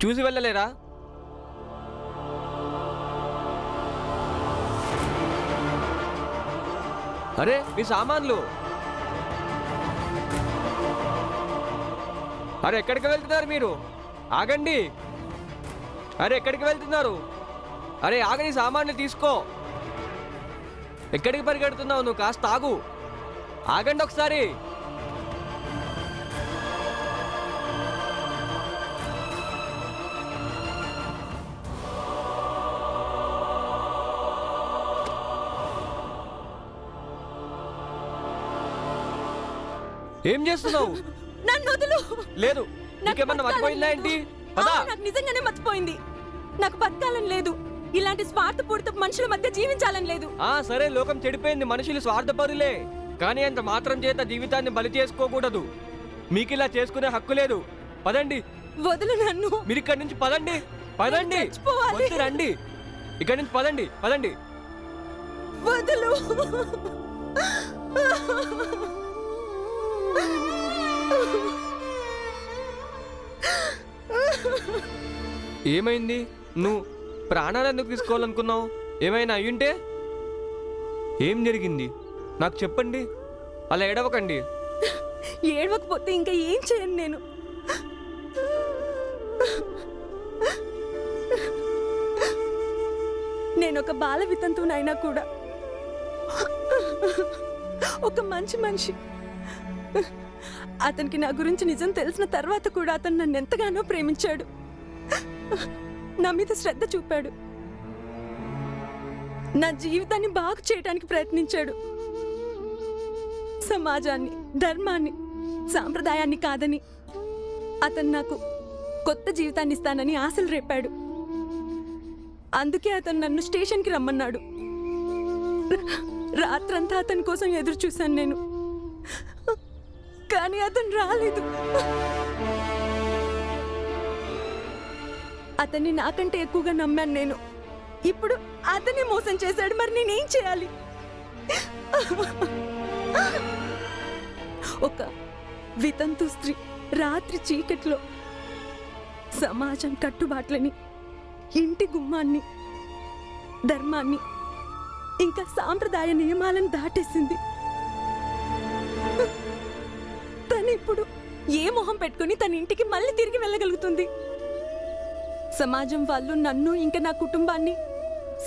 చూసి వెళ్ళలేరా? అరే మీ సామాన్లు! అరే ఎక్కడికి వెళ్తున్నారు మీరు? ఆగండి! అరే ఎక్కడికి వెళ్తున్నారు? అరే ఆగని, సామాన్లు తీసుకో. ఎక్కడికి పరిగెడుతున్నావు నువ్వు? కాస్త ఆగు, ఆగండి ఒకసారి. ఏం చేస్తున్నావు? నన్ను వదులు. లేదు, నీకేమన్నా మర్చిపోయిందా ఏంటి? నాకు నిజంగానే మర్చిపోయింది. నాకు బతకాలని లేదు, ఇలాంటి స్వార్థపూరిత మనుషుల మధ్య జీవించాలని లేదు. సరే, లోకం చెడిపోయింది, మనుషులు స్వార్థపరులే. కానీ అంత మాత్రం చేత జీవితాన్ని బలి చేసుకోకూడదు. మీకు ఇలా చేసుకునే హక్కు లేదు. పదండి. వదులు నన్ను. మీరు ఇక్కడి నుంచి పదండి, పదండి. వద్దు, రండి ఇక్కడి నుంచి, పదండి, పదండి. వదులు. ఏమైంది? నువ్వు ప్రాణాలు ఎందుకు తీసుకోవాలనుకున్నావు? ఏమైనా అయ్యుంటే? ఏం జరిగింది నాకు చెప్పండి. అలా ఏడవకండి. ఏడవకపోతే ఇంకా ఏం చేయను నేను. నేను ఒక బాల వితంతువునైనా కూడా ఒక మంచి మనిషి. అతనికి నా గురించి నిజం తెలిసిన తర్వాత కూడా అతను నన్ను ఎంతగానో ప్రేమించాడు, నా మీద శ్రద్ధ చూపాడు, నా జీవితాన్ని బాగు చేయడానికి ప్రయత్నించాడు. సమాజాన్ని, ధర్మాన్ని, సాంప్రదాయాన్ని కాదని అతను నాకు కొత్త జీవితాన్ని ఇస్తానని ఆశలు రేపాడు. అందుకే అతను నన్ను స్టేషన్కి రమ్మన్నాడు. రాత్రంతా అతని కోసం ఎదురు చూశాను నేను, కానీ అతను రాలేదు. అతన్ని నాకంటే ఎక్కువగా నమ్మాను నేను. ఇప్పుడు అతనే మోసం చేశాడు. మరి నేనేం చేయాలి? ఒక వితంతు స్త్రీ రాత్రి చీకట్లో సమాజం కట్టుబాట్లని, ఇంటి గుమ్మాన్ని, ధర్మాన్ని, ఇంకా సాంప్రదాయ నియమాలను దాటేసింది. తను ఇప్పుడు ఏ మొహం పెట్టుకుని తన ఇంటికి మళ్ళీ తిరిగి వెళ్ళగలుగుతుంది? సమాజం వాళ్ళు నన్ను ఇంకా నా కుటుంబాన్ని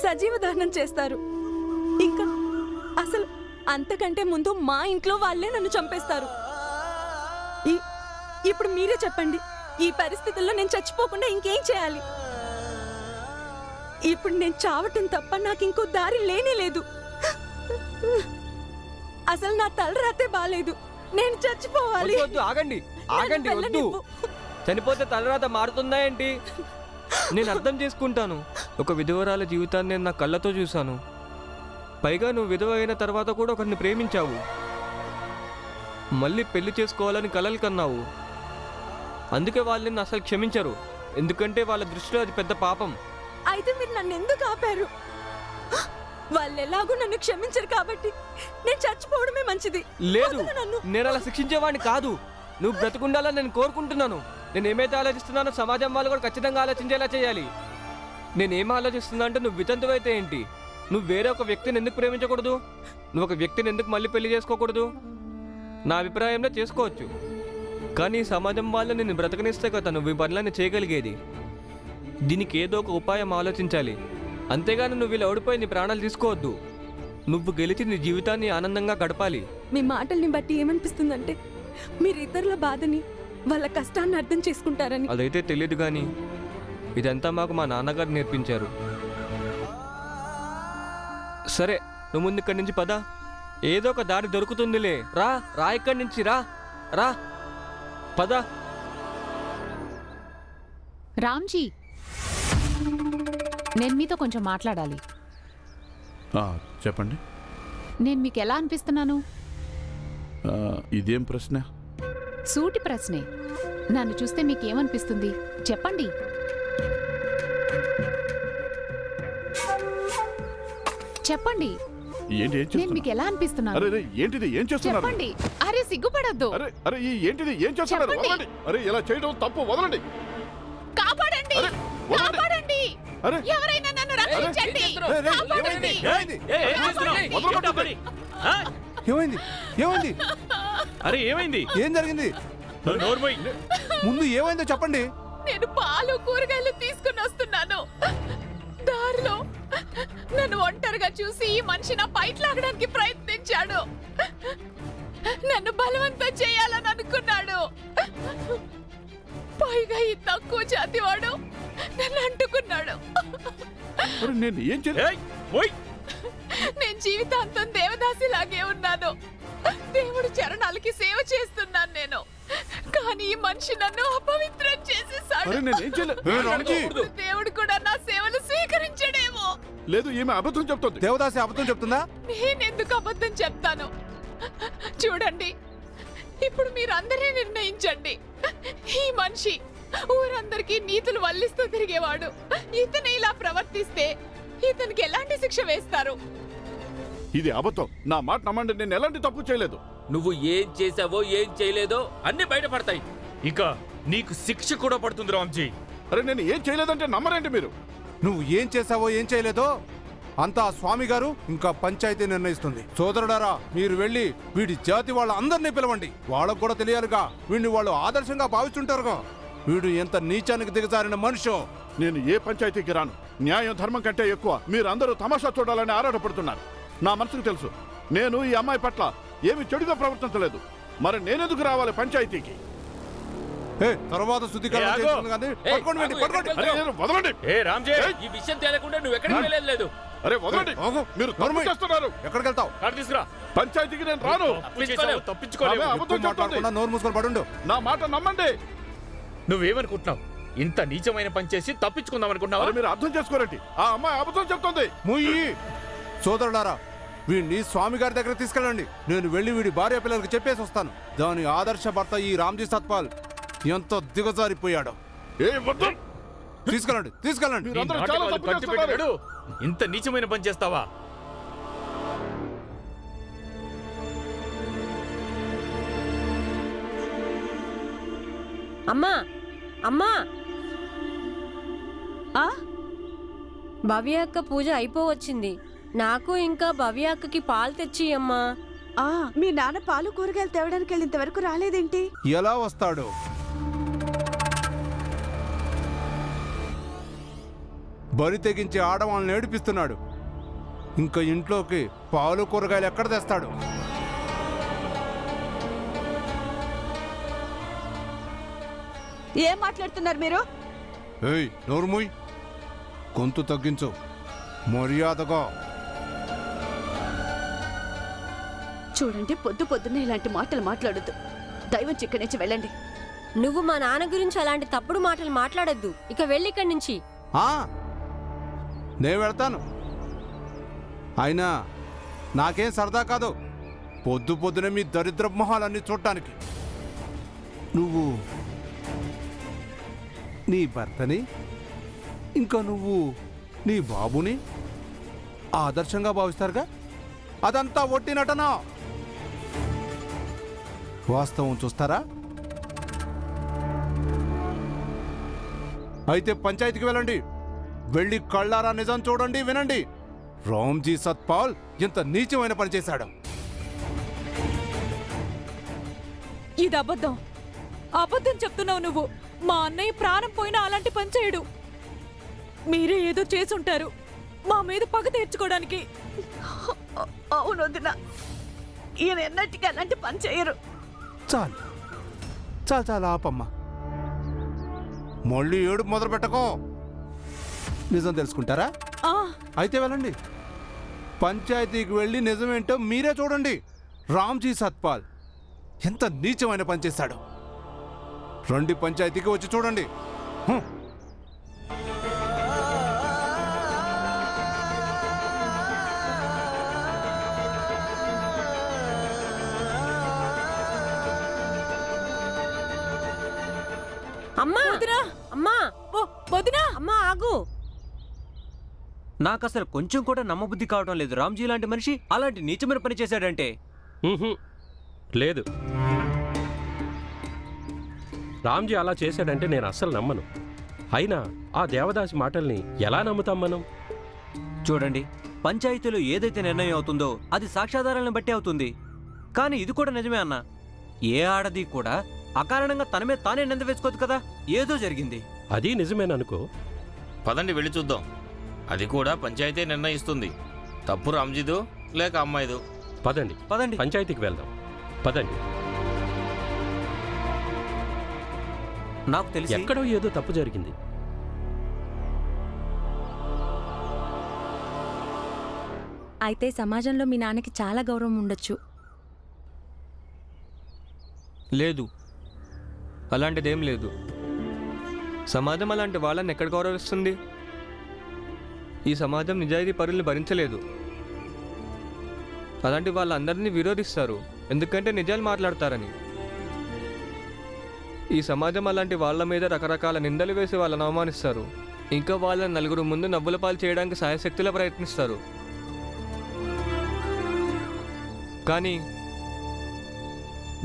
సజీవ దహనం చేస్తారు. ఇంకా అసలు అంతకంటే ముందు మా ఇంట్లో వాళ్ళే నన్ను చంపేస్తారు. ఇప్పుడు మీరే చెప్పండి, ఈ పరిస్థితుల్లో నేను చచ్చిపోకుండా ఇంకేం చేయాలి? ఇప్పుడు నేను చావటం తప్ప నాకు ఇంకో దారి లేనే లేదు. అసలు నా తలరాతే బాలేదు. నేను చచ్చిపోవాలి. ఆగండి, ఆగండి, వద్దు. చనిపోతే తలరాత మారుతుందా ఏంటి? నేను అర్థం చేసుకుంటాను. ఒక విధవరాల జీవితాన్ని నేను నా కళ్ళతో చూశాను. పైగా నువ్వు విధవ అయిన తర్వాత కూడా ఒకరిని ప్రేమించావు, మళ్ళీ పెళ్లి చేసుకోవాలని కలలు కన్నావు. అందుకే వాళ్ళు నిన్ను అసలు క్షమించరు, ఎందుకంటే వాళ్ళ దృష్టిలో అది పెద్ద పాపం. అయితే మీరు నన్ను ఎందుకు ఆపారు? వాళ్ళు ఎలాగో నన్ను క్షమించరు కాబట్టి నేను చచ్చిపోవడమే మంచిది. లేదు, నేను అలా శిక్షించేవాడిని కాదు. నువ్వు బ్రతుకుండాలని నేను కోరుకుంటున్నాను. నేను ఏమైతే ఆలోచిస్తున్నానో సమాజం వాళ్ళు కూడా ఖచ్చితంగా ఆలోచించేలా చేయాలి. నేనేం ఆలోచిస్తున్నా అంటే, నువ్వు వితంతువైతే ఏంటి, నువ్వు వేరే ఒక వ్యక్తిని ఎందుకు ప్రేమించకూడదు? నువ్వు ఒక వ్యక్తిని ఎందుకు మళ్ళీ పెళ్లి చేసుకోకూడదు? నా అభిప్రాయంలో చేసుకోవచ్చు, కానీ సమాజం వాళ్ళు నిన్ను బ్రతకనిస్తే కదా నువ్వు ఈ పనులన్నీ చేయగలిగేది. దీనికి ఏదో ఒక ఉపాయం ఆలోచించాలి. అంతేగాని నువ్వు ఇలా ఓడిపోయి నీ ప్రాణాలు తీసుకోవద్దు. నువ్వు గెలిచి నీ జీవితాన్ని ఆనందంగా గడపాలి. మీ మాటల్ని బట్టి ఏమనిపిస్తుందంటే, మీరు ఇతరుల బాధని, వాళ్ళ కష్టాన్ని అర్థం చేసుకుంటారని. అదైతే తెలియదు, కానీ ఇదంతా మాకు మా నాన్నగారు నేర్పించారు. సరే, నువ్వు ముందు ఇక్కడి నుంచి పద. ఏదో ఒక దారి దొరుకుతుందిలే. రా రా, ఇక్కడి నుంచి రా రా, పద. రామ్జీ, నేను మీతో కొంచెం మాట్లాడాలి. చెప్పండి. నేను మీకు ఎలా అనిపిస్తున్నాను? ఇదేం ప్రశ్న? సూటి ప్రశ్నే. నన్ను చూస్తే మీకేమనిపిస్తుంది చెప్పండి. చెప్పండి ఏంటి ఏం నేను చేస్తున్నా మీకు ఎలా అనిపిస్తున్నాను అరే అరే, ఏంటిది ఏం చేస్తున్నారు చెప్పండి అరే సిగ్గుపడొద్దు అరే అరే ఏంటిది ఏం చేస్తున్నారు చెప్పండి. వదలండి అరే ఇలా చేయడం తప్పు వదలండి కాపాడండి అరే, వదలండి. కాపాడండి అరే ఎవరైనా నన్ను రక్షించండి కాపాడండి. వదలమంటుంది. ఏమైంది ఏమైంది అరే ఏమైంది ఏం జరిగింది నోర్మోయ్ ముందు ఏమైందో చెప్పండి నేను పాలు కూరగాయలు తీసుకుని వస్తున్నాను దారిలో నన్ను ఒంటరిగా చూసి ఈ మనిషి నా పైట్ లాగడానికి ప్రయత్నించాడు నన్ను బలవంతం చేయాలని అనుకున్నాడు పైగా ఈ తక్కువ జాతివాడు నన్ను అంటుకున్నాడు అరే నేను ఏం చేయలేదు ఏయ్ ఓయ్ నేను జీవితాంతం దేవదాసిలాగే ఉన్నాను దేవుడి చరణాలకి సేవ చేస్తున్నాను నేను కానీ ఈ మనిషి నన్ను అపవిత్రం చేసేసాడు అరే నేను ఏం చేయలేదు ఏ రామ్జీ, ఇప్పుడు దేవుడు కూడా నా సేవలు స్వీకరించడేమో లేదు ఈమె అబద్ధం చెప్తుంది దేవదాసి అబద్ధం చెప్తుందా నేనెందుకు అబద్ధం చెప్తాను చూడండి ఇప్పుడు మీరందరే నిర్ణయించండి ఈ మనిషి ఊరందరికీ నీతులు వల్లిస్తూ తిరిగేవాడు ఇతను ఇలా ప్రవర్తిస్తే ఇతనికి ఎలాంటి శిక్ష వేస్తారు ఇది అబద్ధం నా మాట నమ్మండి నేను ఎలాంటి తప్పు చేయలేదు నువ్వు ఏం చేసావో ఏం చేయలేదో అన్ని బయటపడతాయి. ఇక నీకు శిక్ష కూడా పడుతుంది రామ్జీ అరే నేను ఏం చేయలేదంటే నమ్మరేంటి మీరు నువ్వు ఏం చేసావో ఏం చేయలేదో అంతా ఆ స్వామి గారు ఇంకా పంచాయతీ నిర్ణయిస్తుంది. సోదరుడారా, మీరు వెళ్ళి వీడి జాతి వాళ్ళ అందరినీ పిలవండి. వాళ్ళకు కూడా తెలియాలిగా, వీడిని వాళ్ళు ఆదర్శంగా భావిస్తుంటారుగా. వీడు ఎంత నీచానికి దిగజారిన మనిషో. నేను ఏ పంచాయతీకి రాను. న్యాయం ధర్మం కంటే ఎక్కువ మీరు అందరూ తమాషా చూడాలని ఆరాటపడుతున్నారు. నా మనసుకు తెలుసు నేను ఈ అమ్మాయి పట్ల ఏమి చెడుగా ప్రవర్తించలేదు. మరి నేనెందుకు రావాలి పంచాయతీకి? తర్వాత శుద్ధికరణ ఆగు. చేస్తుంది కానీ పట్టుకోండి, ఆగు, పట్టుకోండి. అరే నేను వదలండి. ఏ రామ్జీ ఈ విషయం తేలకుండా నువ్వు ఎక్కడికి వెళ్ళలేదు. అరే వదలండి. ఆగు. మీరు తప్పు నోర్మై. చేస్తున్నారు. ఎక్కడికి వెళ్తావు? కారు తీసుకురా పంచాయతీకి నేను రాను. తప్పు చేసావు, తప్పించుకోలేవు ఆమె అబద్ధం ఎక్కువ మాట్లాడకుండా నోరు మూసుకొని పడుండు. నా మాట నమ్మండి. నువ్వేమనుకుంటున్నావు ఇంత నీచమైన పని చేసి తప్పించుకుందాం అనుకుంటున్నావా మరి మీరు అర్థం చేసుకోరండి. ఆ అమ్మాయి అబద్ధం చెప్తుంది. ముయ్యి. సోదరులారా, వీడిని స్వామి గారి దగ్గర తీసుకెళ్ళండి. నేను వెళ్ళి వీడి భార్య పిల్లలకి చెప్పేసి వస్తాను. దాని ఆదర్శ భర్త ఈ రామ్జీ సత్పాల్ ఎంత దిగజారిపోయాడో. ఏ వద్దు. తీసుకెళ్ళండి, తీసుకెళ్ళండి. నీ మీరందరూ నాటకాలు చాలా తప్పు కట్టి చేస్తున్నారు. పెట్టాడు. ఇంత నీచమైన పని చేస్తావా అమ్మా అమ్మా ఆ భవ్య అక్క పూజ అయిపోవచ్చింది. నాకు ఇంకా భవ్య అక్కకి పాలు తెచ్చి అమ్మా. ఆ మీ నాన్న పాలు కూరగాయలు తేవడానికి వెళ్ళినంత వరకు రాలేదేంటి? ఎలా వస్తాడు? బరి తెగించి ఆడవాళ్ళని ఏడిపిస్తున్నాడు. ఇంకా ఇంట్లోకి పాలు కూరగాయలు ఎక్కడ తెస్తాడు? ఏం మాట్లాడుతున్నారు మీరు? ఏయ్ నోర్ముయ్, గొంతు తగ్గించు మర్యాదగా. చూడండి, పొద్దు పొద్దున్నే ఇలాంటి మాటలు మాట్లాడొద్దు. దైవం చిక్కడి నుంచి వెళ్ళండి. నువ్వు మా నాన్న గురించి అలాంటి తప్పుడు మాటలు మాట్లాడొద్దు. ఇక వెళ్ళి ఇక్కడి నుంచి. నేను వెళ్తాను. అయినా నాకేం సరదా కాదు పొద్దు పొద్దునే మీ దరిద్ర మొహాలన్నీ చూడటానికి. నువ్వు నీ భర్తని, ఇంకా నువ్వు నీ బాబుని ఆదర్శంగా భావిస్తారుగా. అదంతా ఒట్టి నటన. వాస్తవం చూస్తారా? అయితే పంచాయతీకి వెళ్ళండి. వెళ్ళి కళ్ళారా నిజం చూడండి, వినండి. రామ్జీ సత్పాల్ ఎంత నీచమైన పని చేశాడు. ఇది అబద్ధం. అబద్ధం చెప్తున్నావు నువ్వు. మా అన్నయ్య ప్రాణం పోయినా అలాంటి పని చేయడు. మీరే ఏదో చేసుంటారు మా మీద పగ తీర్చుకోవడానికి. అవును వదినా, ఈయన ఎన్నటికీ అలాంటి పని చేయరు. చాలు చాలు చాలు ఆపమ్మా. మళ్ళీ ఏడుపు మొదలు పెట్టకో. నిజం తెలుసుకుంటారా? అయితే వెళ్ళండి. పంచాయతీకి వెళ్ళి నిజమేంటో మీరే చూడండి. రామ్జీ సత్పాల్ ఎంత నీచమైన పని చేశాడు. రండి, పంచాయతీకి వచ్చి చూడండి. అమ్మా వదినా, అమ్మా వదినా, అమ్మా ఆగు. నాకు అసలు కొంచెం కూడా నమ్మబుద్ధి కావడం లేదు. రామ్జీ లాంటి మనిషి అలాంటి నీచమైన పని చేశాడంటే. లేదు, రామ్జీ అలా చేశాడంటే నేను అస్సలు నమ్మను. అయినా ఆ దేవదాసి మాటల్ని ఎలా నమ్ముతాం మనం? చూడండి, పంచాయతీలో ఏదైతే నిర్ణయం అవుతుందో అది సాక్ష్యాధారాలను బట్టి అవుతుంది. కానీ ఇది కూడా నిజమే అన్న. ఏ ఆడది కూడా అకారణంగా తన మీద తానే నింద వేసుకోదు కదా. ఏదో జరిగింది. అది నిజమేననుకో. పదండి వెళ్ళి చూద్దాం. అది కూడా పంచాయతీ నిర్ణయిస్తుంది. తప్పు రామ్జీదు లేక అమ్మాయిదు. పదండి పదండి. పంచాయతీకి వెళ్దాం. పదండి. నాకు తెలిసి ఎక్కడో ఏదో తప్పు జరిగింది. అయితే సమాజంలో మీ నాన్నకి చాలా గౌరవం ఉండొచ్చు. లేదు, అలాంటిదేం లేదు. సమాజం అలాంటి వాళ్ళని ఎక్కడ గౌరవిస్తుంది? ఈ సమాజం నిజాయితీ పరుల్ని భరించలేదు. అలాంటి వాళ్ళందరినీ విరోధిస్తారు, ఎందుకంటే నిజాలు మాట్లాడతారని. ఈ సమాజం అలాంటి వాళ్ళ మీద రకరకాల నిందలు వేసి వాళ్ళని అవమానిస్తారు. ఇంకా వాళ్ళని నలుగురు ముందు నవ్వుల పాలు చేయడానికి సాయశక్తిలో ప్రయత్నిస్తారు. కానీ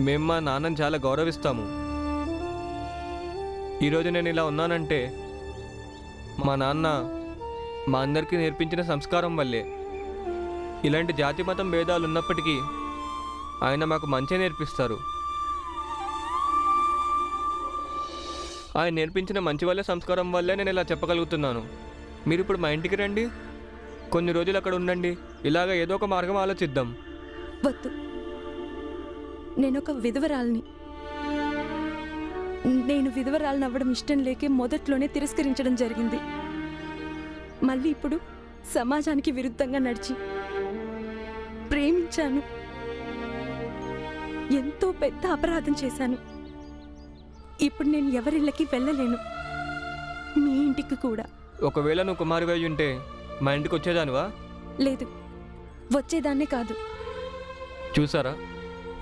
మేము మా నాన్నని చాలా గౌరవిస్తాము. ఈరోజు నేను ఇలా ఉన్నానంటే మా నాన్న మా అందరికీ నేర్పించిన సంస్కారం వల్లే. ఇలాంటి జాతి మతం భేదాలు ఉన్నప్పటికీ ఆయన మాకు మంచి నేర్పిస్తారు. ఆయన నేర్పించిన మంచి వల్లే, సంస్కారం వల్లే నేను ఇలా చెప్పగలుగుతున్నాను. మీరు ఇప్పుడు మా ఇంటికి రండి, కొన్ని రోజులు అక్కడ ఉండండి. ఇలాగ ఏదో ఒక మార్గం ఆలోచిద్దాం. వద్దు, నేనొక విధవరాల్ని. నేను విధవరాలను అవ్వడం ఇష్టం లేకే మొదట్లోనే తిరస్కరించడం జరిగింది. మళ్ళీ ఇప్పుడు సమాజానికి విరుద్ధంగా నడిచి ప్రేమించాను. ఎంతో పెద్ద అపరాధం చేశాను. ఇప్పుడు నేను ఎవరిళ్ళకి వెళ్ళలేను, మీ ఇంటికి కూడా. ఒకవేళ నువ్వు కుమారివై ఉంటే మా ఇంటికి వచ్చేదానివా? లేదు, వచ్చేదాన్నే కాదు. చూసారా,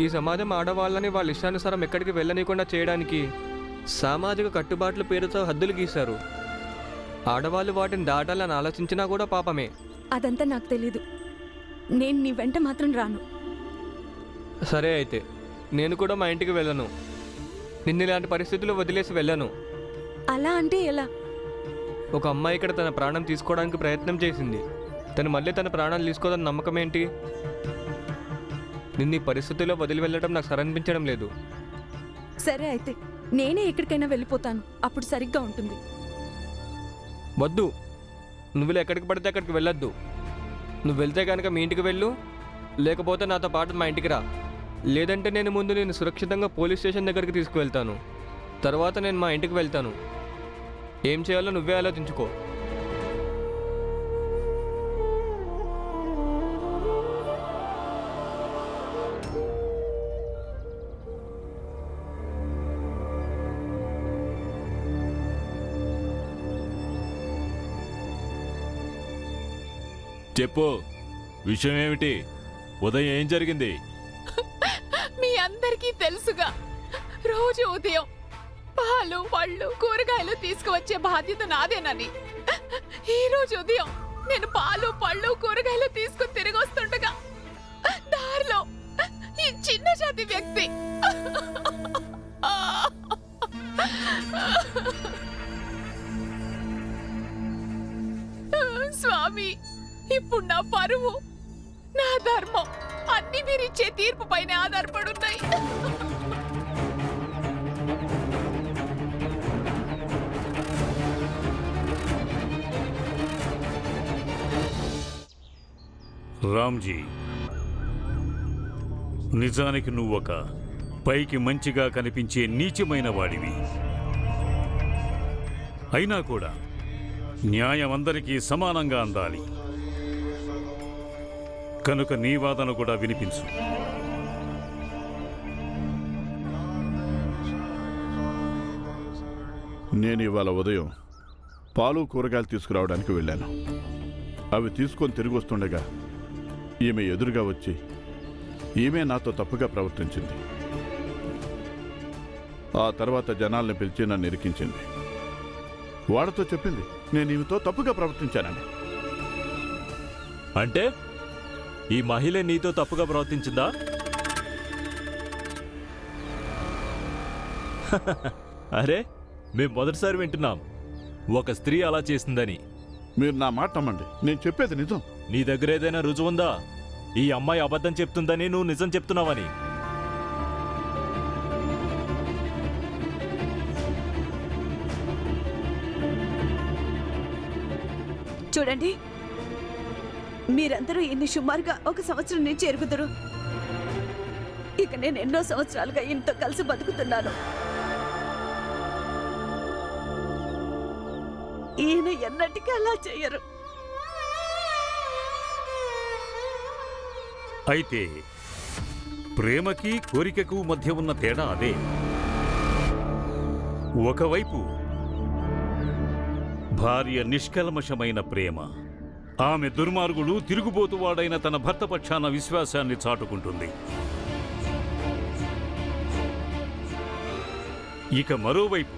ఈ సమాజం ఆడవాళ్ళని వాళ్ళ ఇష్టానుసారం ఎక్కడికి వెళ్ళనీయకుండా చేయడానికి సామాజిక కట్టుబాట్ల పేరుతో హద్దులు గీశారు. ఆడవాళ్ళు వాటిని దాటాలని ఆలోచించినా కూడా పాపమే. అదంతా నాకు తెలీదు. నేను నీ వెంట మాత్రం రాను. సరే అయితే, నేను కూడా మా ఇంటికి వెళ్ళను. నిన్ను ఇలాంటి పరిస్థితుల్లో వదిలేసి వెళ్ళను. అలా అంటే ఎలా? ఒక అమ్మాయి ఇక్కడ తన ప్రాణం తీసుకోవడానికి ప్రయత్నం చేసింది. తను మళ్ళీ తన ప్రాణాలు తీసుకోదని నమ్మకం ఏంటి? నిన్ను ఈ పరిస్థితుల్లో వదిలి వెళ్ళడం నాకు సరనిపించడం లేదు. సరే అయితే, నేనే ఎక్కడికైనా వెళ్ళిపోతాను. అప్పుడు సరిగ్గా ఉంటుంది. వద్దు, నువ్వు ఎక్కడికి పడితే అక్కడికి వెళ్ళొద్దు. నువ్వు వెళ్తే కనుక మీ ఇంటికి వెళ్ళు, లేకపోతే నాతో పాటు మా ఇంటికి రా. లేదంటే నేను ముందు నేను సురక్షితంగా పోలీస్ స్టేషన్ దగ్గరికి తీసుకువెళ్తాను. తర్వాత నేను మా ఇంటికి వెళ్తాను. ఏం చేయాలో నువ్వే ఆలోచించుకో. చెప్పు, విషయం ఏమిటి? ఉదయం ఏం జరిగింది? మీ అందరికీ తెలుసుగా, రోజు ఉదయం పాలు పళ్ళు కూరగాయలు తీసుకువచ్చే బాధ్యత నాదేనని. ఈ రోజు ఉదయం నేను పాలు పళ్ళు కూరగాయలు తీసుకుని తిరిగి వస్తుండగా దారిలో ఈ చిన్న జాతి వ్యక్తి స్వామి, ఇప్పుడు నా పరువు, నా ధర్మం అన్ని మీరిచ్చే తీర్పు పైన ఆధారపడున్నాయి. రామ్జీ, నిజానికి నువ్వొక పైకి మంచిగా కనిపించే నీచమైన వాడివి. అయినా కూడా న్యాయం అందరికీ సమానంగా అందాలి. కనుక నీ వాదన కూడా వినిపించు. నేను ఇవాళ ఉదయం పాలు కూరగాయలు తీసుకురావడానికి వెళ్ళాను. అవి తీసుకొని తిరిగి వస్తుండగా ఈమె ఎదురుగా వచ్చి ఈమె నాతో తప్పుగా ప్రవర్తించింది. ఆ తర్వాత జనాల్ని పిలిచి నన్ను ఇరికించింది. వాళ్ళతో చెప్పింది నేను ఈమెతో తప్పుగా ప్రవర్తించానని. అంటే ఈ మహిళ నీతో తప్పుగా ప్రవర్తించిందా? అరే, మేము మొదటిసారి వింటున్నాం ఒక స్త్రీ అలా చేసిందని. మీరు నా మాట నమ్మండి, నేను చెప్పేది నిజం. నీ దగ్గర ఏదైనా రుజువుందా ఈ అమ్మాయి అబద్ధం చెప్తుందని నువ్వు నిజం చెప్తున్నావని? చూడండి, మీరందరూ ఇన్ని సుమారుగా 1 సంవత్సరం నుంచి ఎరుగుదురు. ఇక నేను ఎన్నో సంవత్సరాలుగా ఇంతో కలిసి బతుకుతున్నాను. ఈయన ఎన్నటికీ అలా చెయ్యరు. అయితే ప్రేమకి కోరికకు మధ్య ఉన్న తేడా అదే. ఒకవైపు భార్య నిష్కల్మషమైన ప్రేమ, ఆమె దుర్మార్గుడు తిరుగుబోతువాడైన తన భర్త పక్షాన విశ్వాసాన్ని చాటుకుంటుంది. ఇక మరోవైపు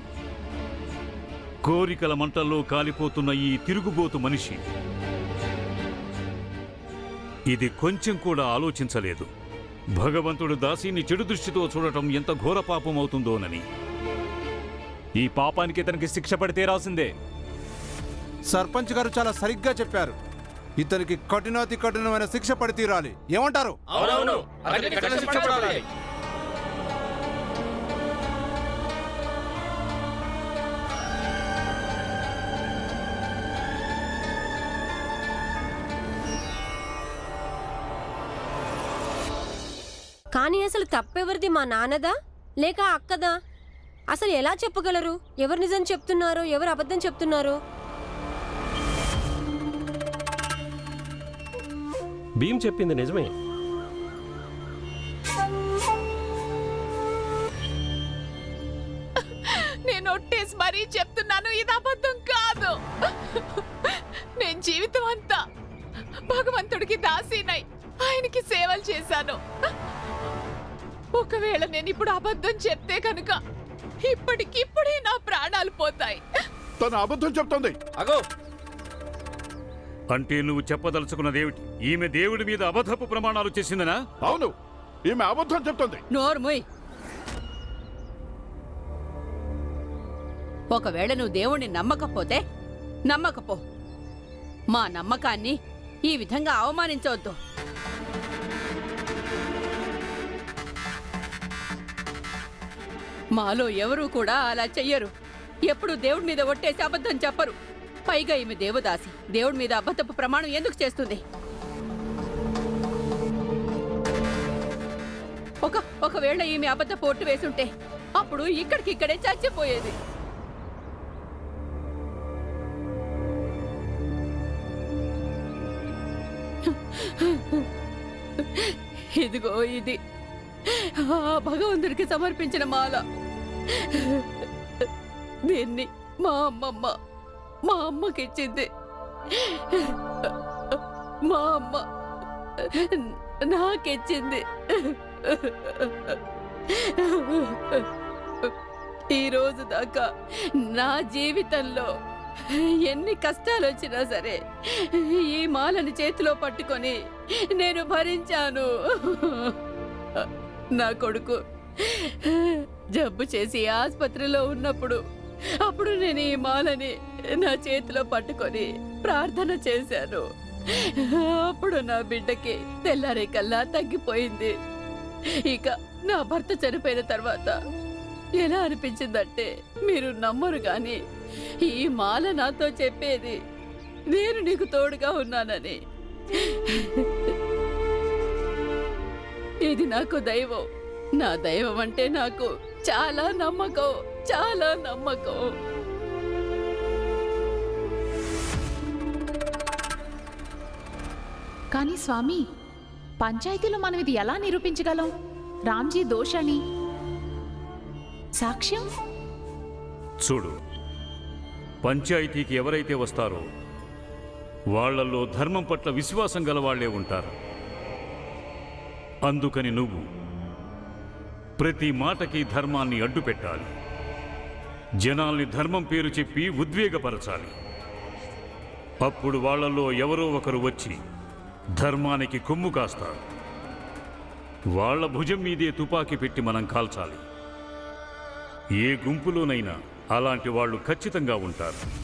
కోరికల మంటల్లో కాలిపోతున్న ఈ తిరుగుబోతు మనిషి ఇది కొంచెం కూడా ఆలోచించలేదు. భగవంతుడు దాసిని చెడు దృష్టితో చూడటం ఎంత ఘోర పాపం అవుతుందోనని. ఈ పాపానికి ఇతనికి శిక్ష పడితే రాసిందే. సర్పంచ్ గారు చాలా సరిగ్గా చెప్పారు. ఇతనికి కఠినాతి కఠినమైన శిక్ష పడి తీరాలి. ఏమంటారు? అవునవును, అతనికి కఠిన శిక్ష పడాలి. కానీ అసలు తప్పెవరిది, మా నాన్నదా లేక అక్కదా? అసలు ఎలా చెప్పగలరు ఎవరు నిజం చెప్తున్నారో ఎవరు అబద్ధం చెప్తున్నారో? భీమ్ చెప్పింది నిజమే. నేను ఒట్టేసి మరీ చెప్తున్నాను, ఇది అబద్ధం కాదు. నేను జీవితం అంతా భగవంతుడికి దాసినై ఆయనకి సేవలు చేశాను. ఒకవేళ నేను ఇప్పుడు అబద్ధం చెప్తే కనుక ఇప్పటికిప్పుడే నా ప్రాణాలు పోతాయి. తను అబద్ధం చెప్తోంది. అగో, అంటే నువ్వు చెప్పదలుచుకున్నదేమిటి? ఈమె దేవుడి మీద అబద్ధపు ప్రమాణాలు చేసిందనా? అవును, ఈమె అబద్ధం చెప్తోంది. నోర్ముయ్. ఒకవేళ నువ్వు దేవుణ్ణి నమ్మకపోతే నమ్మకపో. మా నమ్మకాన్ని ఈ విధంగా అవమానించవద్దు. మాలో ఎవరూ కూడా అలా చెయ్యరు. ఎప్పుడు దేవుడి మీద ఒట్టేసి అబద్ధం చెప్పరు. పైగా ఈమె దేవదాసి, దేవుడి మీద అబద్ధపు ప్రమాణం ఎందుకు చేస్తుంది? ఒకవేళ ఈమె అబద్ధపు ఒట్టు వేసుంటే అప్పుడు ఇక్కడికిక్కడే చచ్చిపోయేది. ఇదిగో ఇది ఆ భగవంతుడికి సమర్పించిన మాల. దీన్ని మా అమ్మకిచ్చింది. మా అమ్మ నాకిచ్చింది. ఈ రోజు దాకా నా జీవితంలో ఎన్ని కష్టాలు వచ్చినా సరే ఈ మాలను చేతిలో పట్టుకొని నేను భరించాను. నా కొడుకు జబ్బు చేసి ఆసుపత్రిలో ఉన్నప్పుడు అప్పుడు నేను ఈ మాలని నా చేతిలో పట్టుకొని ప్రార్థన చేశాను. అప్పుడు నా బిడ్డకి తెల్లారే కల్లా తగ్గిపోయింది. ఇక నా భర్త చనిపోయిన తర్వాత ఎలా అనిపించిందంటే మీరు నమ్మరు గాని ఈ మాల నాతో చెప్పేది నేను నీకు తోడుగా ఉన్నానని. ఇది నాకు దైవం. నా దైవం అంటే నాకు చాలా నమ్మకం, చాలా నమ్మకం. కానీ స్వామి, పంచాయతీలో మనం ఇది ఎలా నిరూపించగలం? రామ్జీ దోషని సాక్ష్యం చూడు, పంచాయతీకి ఎవరైతే వస్తారో వాళ్లలో ధర్మం పట్ల విశ్వాసం గలవాళ్లే ఉంటారు. అందుకని నువ్వు ప్రతి మాటకి ధర్మాన్ని అడ్డుపెట్టాలి. జనాల్ని ధర్మం పేరు చెప్పి ఉద్వేగపరచాలి. అప్పుడు వాళ్లలో ఎవరో ఒకరు వచ్చి ధర్మానికి కొమ్ము కాస్తారు. వాళ్ళ భుజం మీదే తుపాకీ పెట్టి మనం కాల్చాలి. ఏ గుంపులోనైనా అలాంటి వాళ్ళు ఖచ్చితంగా ఉంటారు.